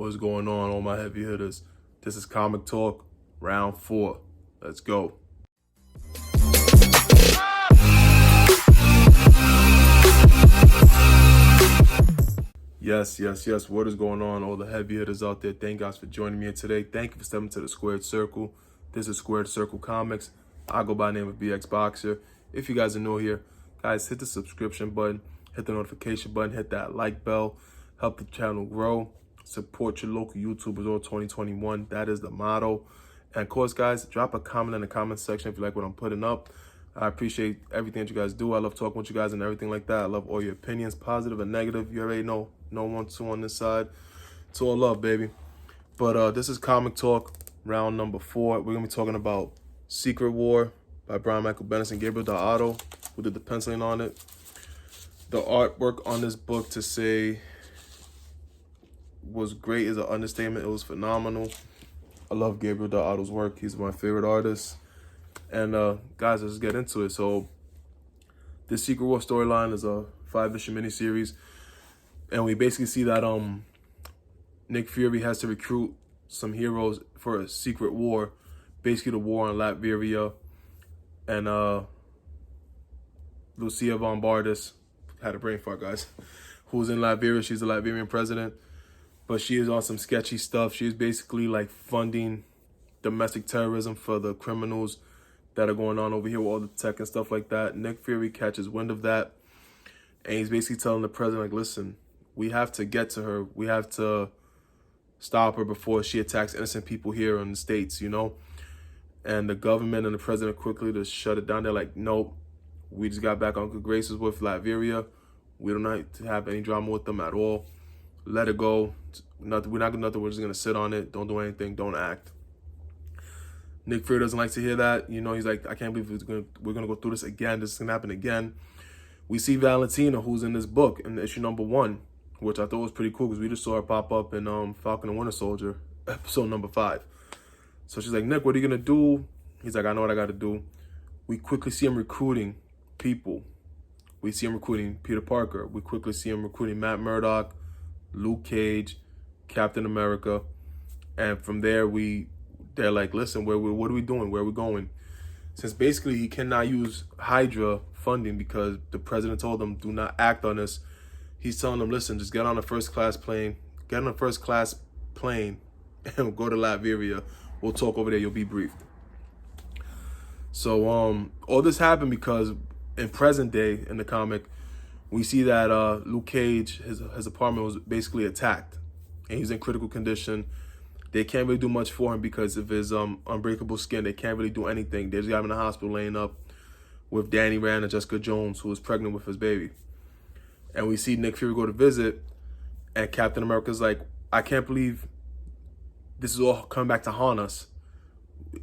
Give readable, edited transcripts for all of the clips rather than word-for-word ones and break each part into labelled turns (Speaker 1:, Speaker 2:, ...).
Speaker 1: What's going on, all my heavy hitters? This is Comic Talk, round 4. Let's go. Yes. What is going on, all the heavy hitters out there? Thank you guys for joining me today. Thank you for stepping to the Squared Circle. This is Squared Circle Comics. I go by the name of BX Boxer. If you guys are new here, guys, hit the subscription button, hit the notification button, hit that like bell, help the channel grow. Support your local YouTubers all 2021. That is the motto. And of course, guys, drop a comment in the comment section if you like what I'm putting up. I appreciate everything that you guys do. I love talking with you guys and everything like that. I love all your opinions, positive and negative. You already know, no 1-2 on this side. It's all love, baby. But this is Comic Talk, round number 4. We're going to be talking about Secret War by Brian Michael Bendis and Gabriel otto, who did the penciling on it. The artwork on this book, to say was great is an understatement. It was phenomenal. I love Gabriel otto's work. He's my favorite artist. And guys, let's get into it. So this Secret War storyline is a 5-issue miniseries, and we basically see that Nick Fury has to recruit some heroes for a secret war, basically the war on Latveria. And Lucia von Bardis had a brain fart, guys, who's in Latveria. She's the Latvian president. But she is on some sketchy stuff. She's basically like funding domestic terrorism for the criminals that are going on over here with all the tech and stuff like that. Nick Fury catches wind of that, and he's basically telling the president, like, listen, we have to get to her. We have to stop her before she attacks innocent people here in the States, you know? And the government and the president quickly to shut it down. They're like, nope, we just got back on good graces with Latveria. We don't have to have any drama with them at all. Let it go. We're not gonna. We're just gonna sit on it. Don't do anything. Don't act. Nick Fury doesn't like to hear that. You know, he's like, I can't believe we're gonna go through this again. This is gonna happen again. We see Valentina, who's in this book in issue number 1, which I thought was pretty cool because we just saw her pop up in Falcon and Winter Soldier, episode number 5. So she's like, Nick, what are you gonna do? He's like, I know what I gotta do. We quickly see him recruiting people. We see him recruiting Peter Parker. We quickly see him recruiting Matt Murdock, Luke Cage, Captain America. And from there, they're like, listen, what are we doing? Where are we going? Since basically he cannot use Hydra funding because the president told them, do not act on this. He's telling them, listen, just get on a first-class plane. Get on a first-class plane and go to Latveria. We'll talk over there. You'll be briefed. So all this happened because in present day, in the comic, we see that Luke Cage, his apartment was basically attacked, and he's in critical condition. They can't really do much for him because of his unbreakable skin. They can't really do anything. They just got him in the hospital laying up with Danny Rand and Jessica Jones, who was pregnant with his baby. And we see Nick Fury go to visit, and Captain America's like, I can't believe this is all coming back to haunt us.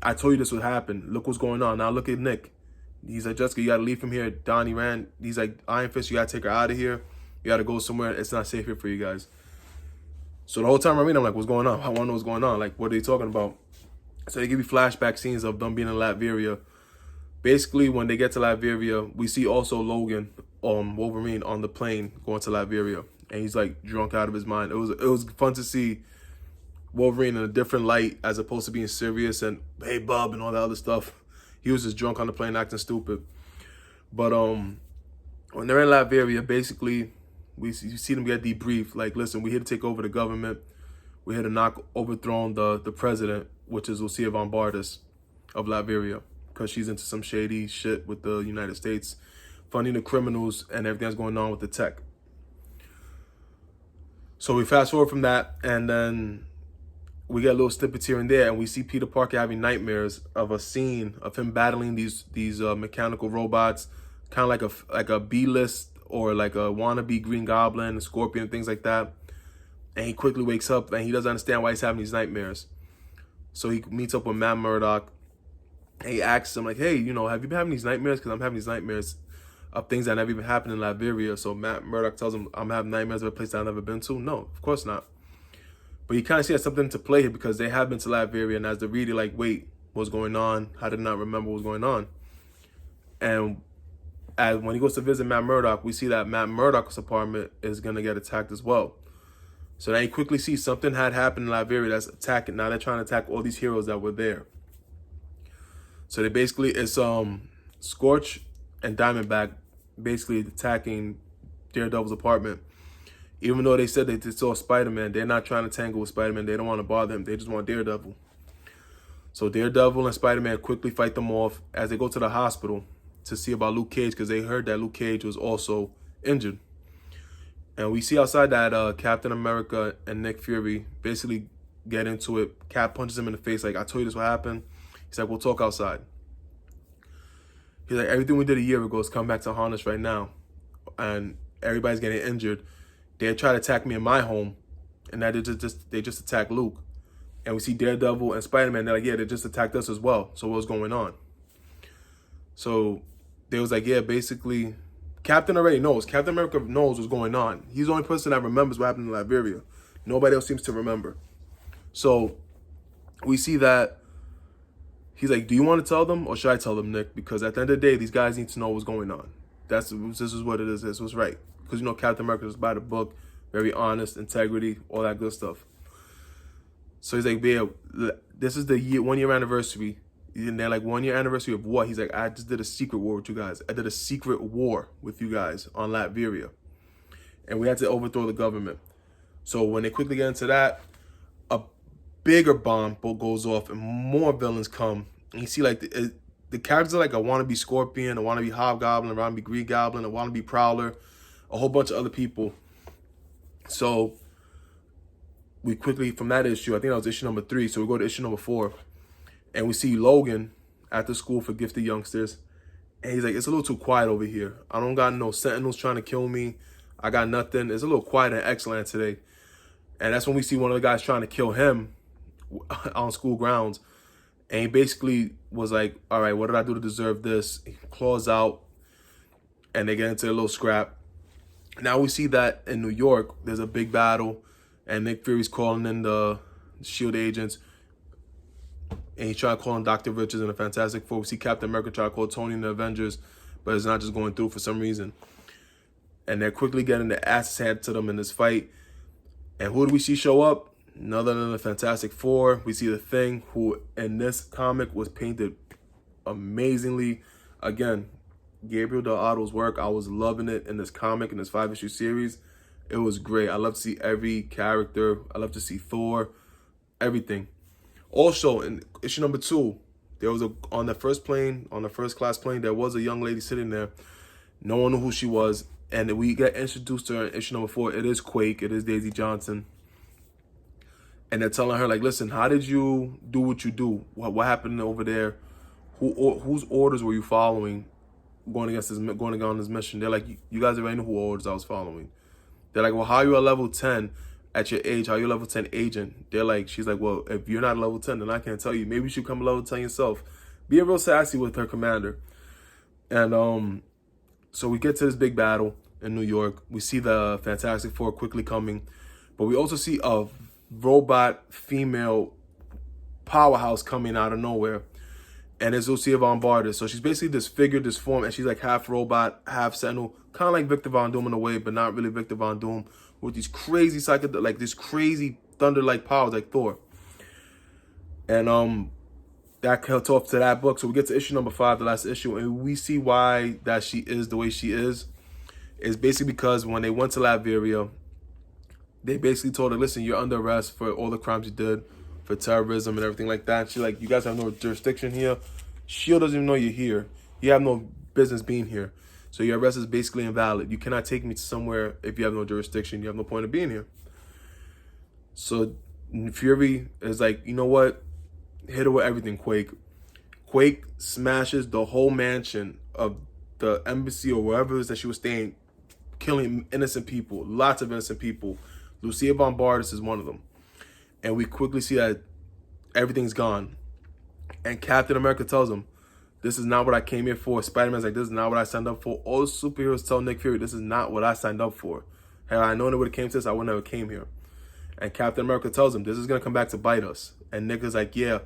Speaker 1: I told you this would happen. Look what's going on. Now look at Nick. He's like, Jessica, you got to leave from here. Donnie Rand, he's like, Iron Fist, you got to take her out of here. You got to go somewhere. It's not safe here for you guys. So the whole time I'm reading, I'm like, what's going on? I want to know what's going on. Like, what are they talking about? So they give you flashback scenes of them being in Latveria. Basically, when they get to Latveria, we see also Logan, Wolverine, on the plane going to Latveria. And he's like drunk out of his mind. It was fun to see Wolverine in a different light as opposed to being serious and, hey, bub, and all that other stuff. He was just drunk on the plane acting stupid. But when they're in Latveria, basically, you see them get debriefed. Like, listen, we're here to take over the government. We're here to overthrow the president, which is Lucia von Bardis of Latveria, because she's into some shady shit with the United States, funding the criminals and everything that's going on with the tech. So we fast forward from that, and then we get little snippets here and there, and we see Peter Parker having nightmares of a scene of him battling these mechanical robots, kind of like a B-list or like a wannabe Green Goblin, Scorpion, things like that. And he quickly wakes up, and he doesn't understand why he's having these nightmares. So he meets up with Matt Murdock, and he asks him, like, hey, you know, have you been having these nightmares? Because I'm having these nightmares of things that never even happened in Latveria. So Matt Murdock tells him, I'm having nightmares of a place that I've never been to. No, of course not. But you kind of see that's something to play here because they have been to Latveria, and as the reader, like, wait, what's going on? I did not remember what was going on. And when he goes to visit Matt Murdock, we see that Matt Murdock's apartment is going to get attacked as well. So now you quickly see something had happened in Liberia that's attacking. Now they're trying to attack all these heroes that were there. So they basically, it's Scorch and Diamondback basically attacking Daredevil's apartment. Even though they said they saw Spider-Man, they're not trying to tangle with Spider-Man. They don't want to bother him. They just want Daredevil. So Daredevil and Spider-Man quickly fight them off as they go to the hospital to see about Luke Cage, because they heard that Luke Cage was also injured. And we see outside that Captain America and Nick Fury basically get into it. Cap punches him in the face like, I told you this what happened. He's like, we'll talk outside. He's like, everything we did a year ago is coming back to haunt us right now. And everybody's getting injured. They tried to attack me in my home, and that they just attacked Luke. And we see Daredevil and Spider-Man. They're like, yeah, they just attacked us as well. So what's going on? So they was like, yeah, basically, Captain already knows. Captain America knows what's going on. He's the only person that remembers what happened in Liberia. Nobody else seems to remember. So we see that he's like, do you want to tell them or should I tell them, Nick? Because at the end of the day, these guys need to know what's going on. This is what it is. This was right. Because, you know, Captain America is by the book, very honest, integrity, all that good stuff. So he's like, yeah, this is the 1 year anniversary. And they're like, 1 year anniversary of what? He's like, I just did a secret war with you guys. I did a secret war with you guys on Latveria. And we had to overthrow the government. So when they quickly get into that, a bigger bomb goes off and more villains come. And you see like the characters are like a wannabe Scorpion, a wannabe Hobgoblin, a wannabe Green Goblin, a wannabe Prowler, a whole bunch of other people. So we quickly, from that issue, I think that was issue number 3. So we go to issue number 4. And we see Logan at the school for gifted youngsters. And he's like, it's a little too quiet over here. I don't got no sentinels trying to kill me. I got nothing. It's a little quiet and excellent today. And that's when we see one of the guys trying to kill him on school grounds. And he basically was like, all right, what did I do to deserve this? He claws out and they get into a little scrap. Now we see that in New York, there's a big battle and Nick Fury's calling in the SHIELD agents. And he's trying to call in Dr. Richards and the Fantastic Four. We see Captain America try to call Tony and the Avengers, but it's not just going through for some reason. And they're quickly getting their asses handed to them in this fight. And who do we see show up? None other than the Fantastic Four. We see the Thing, who in this comic was painted amazingly. Again, Gabriel del Otto's work, I was loving it in this comic, in this 5-issue series. It was great. I love to see every character. I love to see Thor, everything. Also, in issue number 2, there was on the first class plane, there was a young lady sitting there. No one knew who she was. And we get introduced to her in issue number 4. It is Quake. It is Daisy Johnson. And they're telling her, like, listen, how did you do what you do? What happened over there? Whose orders were you following going on this mission? They're like, you guys already know who orders I was following. They're like, well, how are you a level 10 at your age? How are you a level 10 agent? They're like, she's like, well, if you're not a level 10, then I can't tell you. Maybe you should come a level 10 yourself. Being real sassy with her commander. And so we get to this big battle in New York. We see the Fantastic Four quickly coming. But we also see a robot female powerhouse coming out of nowhere. And it's Lucia Von Bartis. So she's basically disfigured, this form, and she's like half robot, half sentinel. Kind of like Victor Von Doom in a way, but not really Victor Von Doom. With these crazy this crazy thunder-like powers like Thor. And that cuts off to that book. So we get to issue number 5, the last issue, and we see why that she is the way she is. It's basically because when they went to Latveria, they basically told her, listen, you're under arrest for all the crimes you did, for terrorism and everything like that. She's like, you guys have no jurisdiction here. SHIELD doesn't even know you're here. You have no business being here. So your arrest is basically invalid. You cannot take me to somewhere if you have no jurisdiction. You have no point of being here. So Fury is like, you know what? Hit her with everything, Quake. Quake smashes the whole mansion of the embassy or wherever it is that she was staying, killing innocent people, lots of innocent people. Lucia Von Bartis is one of them. And we quickly see that everything's gone. And Captain America tells him, this is not what I came here for. Spider-Man's like, this is not what I signed up for. All the superheroes tell Nick Fury, this is not what I signed up for. Had I known it would have came to this, I would never came here. And Captain America tells him, this is going to come back to bite us. And Nick is like, yeah,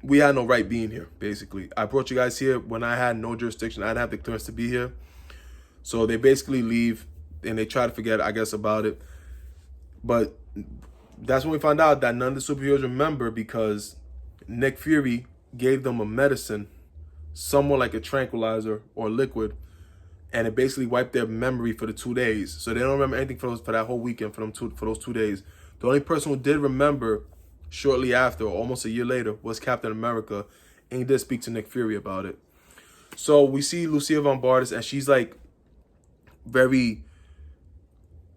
Speaker 1: we had no right being here, basically. I brought you guys here when I had no jurisdiction. I didn't have the clearance to be here. So they basically leave and they try to forget, I guess, about it. But that's when we found out that none of the superheroes remember, because Nick Fury gave them a medicine, somewhat like a tranquilizer or liquid, and it basically wiped their memory for the 2 days. So they don't remember anything for that whole weekend, for those 2 days. The only person who did remember shortly after, or almost a year later, was Captain America, and he did speak to Nick Fury about it. So we see Lucia Von Bardis, and she's like very,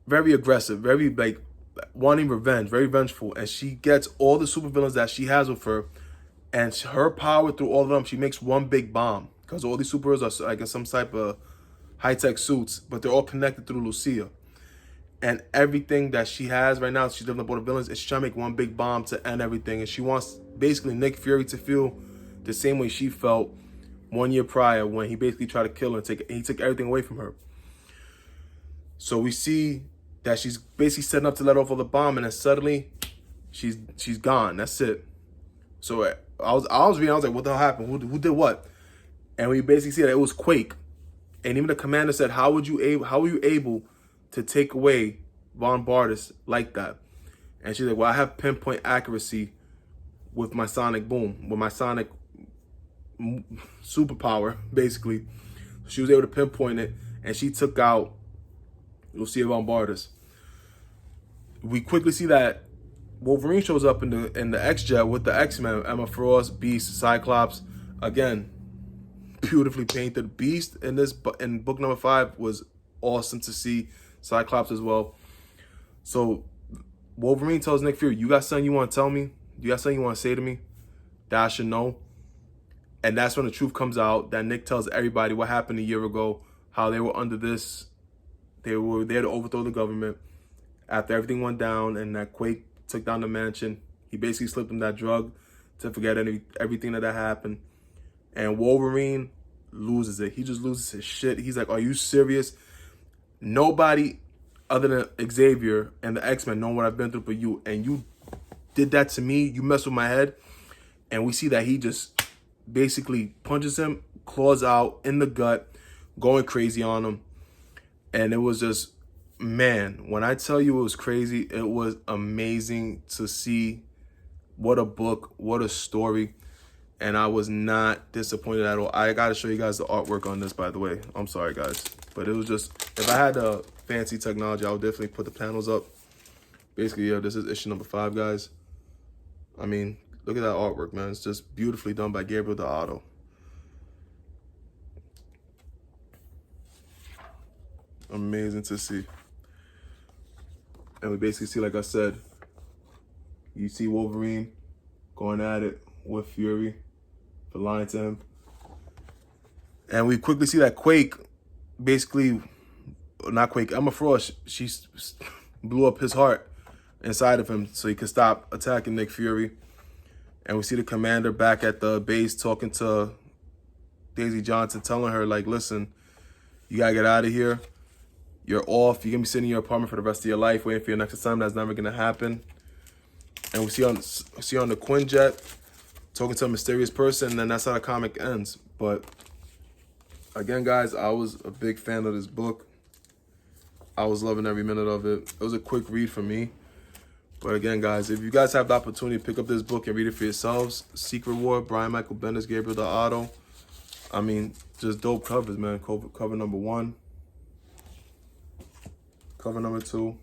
Speaker 1: very aggressive, very like wanting revenge, very vengeful, and she gets all the supervillains that she has with her, and her power through all of them, she makes one big bomb, because all these superheroes are like in some type of high-tech suits, but they're all connected through Lucia. And everything that she has right now, she's living up all the villains, and she's trying to make one big bomb to end everything. And she wants basically Nick Fury to feel the same way she felt 1 year prior, when he basically tried to kill her and he took everything away from her. So we see that she's basically setting up to let off all the bomb, and then suddenly she's gone. That's it. So I was reading, I was like, what the hell happened? Who did what? And we basically see that it was Quake. And even the commander said, how were you able to take away Von Bardis like that? And she's like, well, I have pinpoint accuracy with my sonic boom, with my sonic superpower, basically. She was able to pinpoint it, and she took out Lucia Von Bardis. We quickly see that Wolverine shows up in the X-Jet with the X-Men, Emma Frost, Beast, Cyclops. Again, beautifully painted. Beast in book number 5 was awesome to see. Cyclops as well. So Wolverine tells Nick Fury, you got something you want to tell me? You got something you want to say to me that I should know? And that's when the truth comes out, that Nick tells everybody what happened a year ago, how they were under this, they were there to overthrow the government after everything went down, and that Quake took down the mansion. He basically slipped him that drug to forget everything that happened. And Wolverine loses it. He just loses his shit. He's like, are you serious? Nobody other than Xavier and the X-Men know what I've been through for you, and you did that to me. You messed with my head. And we see that he just basically punches him, claws out in the gut, going crazy on him. And it was just, man, when I tell you it was crazy, it was amazing to see. What a book, what a story. And I was not disappointed at all. I got to show you guys the artwork on this, by the way. I'm sorry, guys. But it was just, if I had the fancy technology, I would definitely put the panels up. Basically, yeah, this is issue number 5, guys. I mean, look at that artwork, man. It's just beautifully done by Gabriel the Otto. Amazing to see. And we basically see, like I said, you see Wolverine going at it with Fury for lying to him. And we quickly see that Quake, basically, not Quake, Emma Frost, she blew up his heart inside of him so he could stop attacking Nick Fury. And we see the commander back at the base talking to Daisy Johnson, telling her, like, listen, you gotta get out of here. You're off. You're gonna be sitting in your apartment for the rest of your life, waiting for your next assignment. That's never gonna happen. And we see on the Quinjet talking to a mysterious person, and then that's how the comic ends. But again, guys, I was a big fan of this book. I was loving every minute of it. It was a quick read for me. But again, guys, if you guys have the opportunity to pick up this book and read it for yourselves, Secret War, Brian Michael Bendis, Gabriel the Otto. I mean, just dope covers, man. Cover number 1. Cover number 2.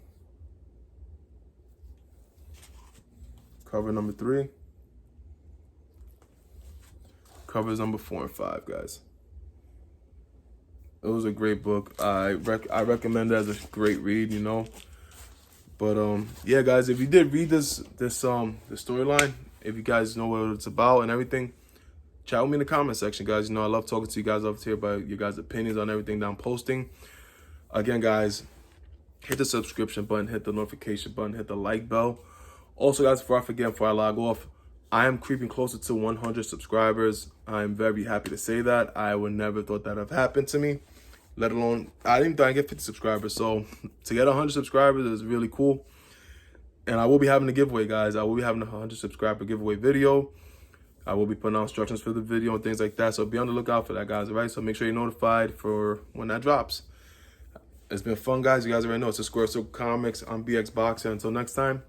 Speaker 1: Cover number 3. Covers number 4 and 5, guys. It was a great book. I recommend it as a great read, you know. But yeah, guys, if you did read the storyline, if you guys know what it's about and everything, chat with me in the comment section, guys. You know, I love talking to you guys over here about your guys' opinions on everything that I'm posting. Again, guys, hit the subscription button, hit the notification button, hit the like bell. Also, guys, before I log off, I am creeping closer to 100 subscribers. I'm very happy to say that. I would never thought that have happened to me, let alone, I didn't think I'd get 50 subscribers. So to get 100 subscribers is really cool. And I will be having a giveaway, guys. I will be having a 100 subscriber giveaway video. I will be putting out instructions for the video and things like that. So be on the lookout for that, guys, all right? So make sure you're notified for when that drops. It's been fun, guys. You guys already know it's a Square Circle Comics on BX Boxer. Until next time,